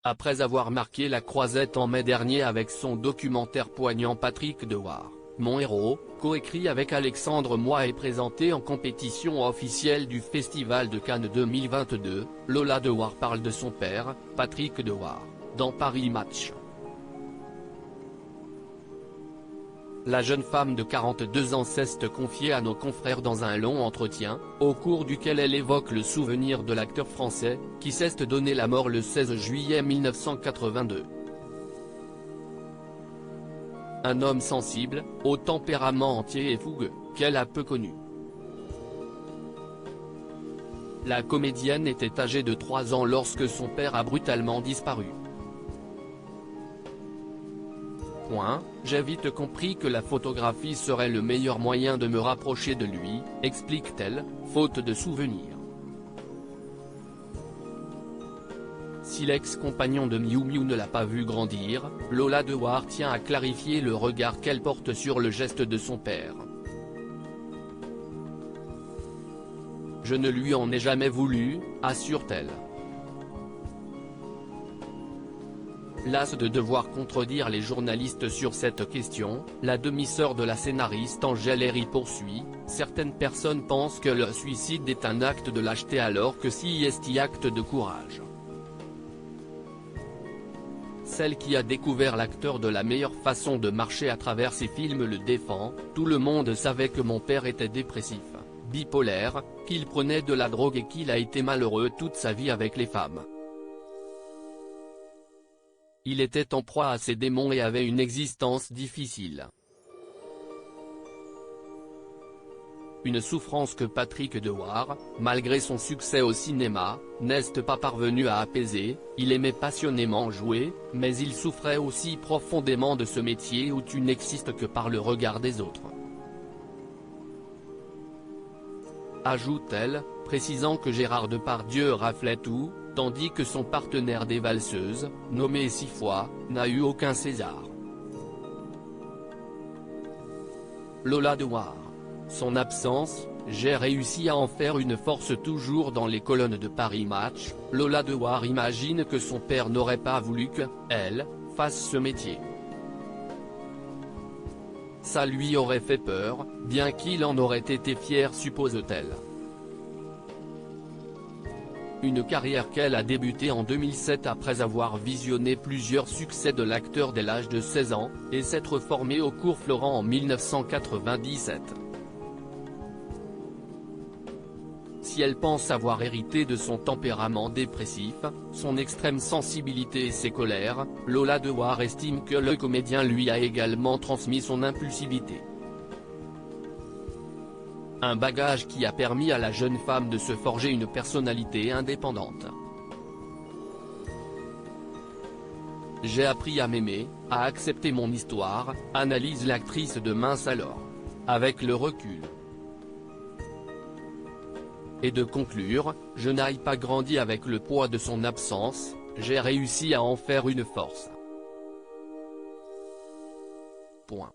Après avoir marqué la croisette en mai dernier avec son documentaire poignant Patrick Dewar, Mon héros, coécrit avec Alexandre Moy et présenté en compétition officielle du Festival de Cannes 2022, Lola Dewar parle de son père, Patrick Dewar, dans Paris Match. La jeune femme de 42 ans s'est confiée à nos confrères dans un long entretien, au cours duquel elle évoque le souvenir de l'acteur français, qui s'est donné la mort le 16 juillet 1982. Un homme sensible, au tempérament entier et fougueux, qu'elle a peu connu. La comédienne était âgée de 3 ans lorsque son père a brutalement disparu. J'ai vite compris que la photographie serait le meilleur moyen de me rapprocher de lui, explique-t-elle, faute de souvenirs. Si l'ex-compagnon de Miu Miu ne l'a pas vu grandir, Lola Dewar tient à clarifier le regard qu'elle porte sur le geste de son père. Je ne lui en ai jamais voulu, assure-t-elle. Lasse de devoir contredire les journalistes sur cette question, la demi-sœur de la scénariste Angèle Herry poursuit, certaines personnes pensent que le suicide est un acte de lâcheté alors que si est un acte de courage. Celle qui a découvert l'acteur de la meilleure façon de marcher à travers ses films le défend, tout le monde savait que mon père était dépressif, bipolaire, qu'il prenait de la drogue et qu'il a été malheureux toute sa vie avec les femmes. Il était en proie à ses démons et avait une existence difficile. Une souffrance que Patrick Dewar, malgré son succès au cinéma, n'est pas parvenu à apaiser. Il aimait passionnément jouer, mais il souffrait aussi profondément de ce métier où tu n'existes que par le regard des autres. Ajoute-t-elle, précisant que Gérard Depardieu raflait tout, tandis que son partenaire des valseuses, nommé 6 fois, n'a eu aucun César. Lola Dewar. Son absence, j'ai réussi à en faire une force. Toujours dans les colonnes de Paris Match, Lola Dewar imagine que son père n'aurait pas voulu que, elle, fasse ce métier. Ça lui aurait fait peur, bien qu'il en aurait été fier, suppose-t-elle. Une carrière qu'elle a débutée en 2007 après avoir visionné plusieurs succès de l'acteur dès l'âge de 16 ans, et s'être formée au cours Florent en 1997. Si elle pense avoir hérité de son tempérament dépressif, son extrême sensibilité et ses colères, Lola Dewar estime que le comédien lui a également transmis son impulsivité. Un bagage qui a permis à la jeune femme de se forger une personnalité indépendante. J'ai appris à m'aimer, à accepter mon histoire, analyse l'actrice de Mince alors. Avec le recul. Et de conclure, je n'ai pas grandi avec le poids de son absence, j'ai réussi à en faire une force. Point.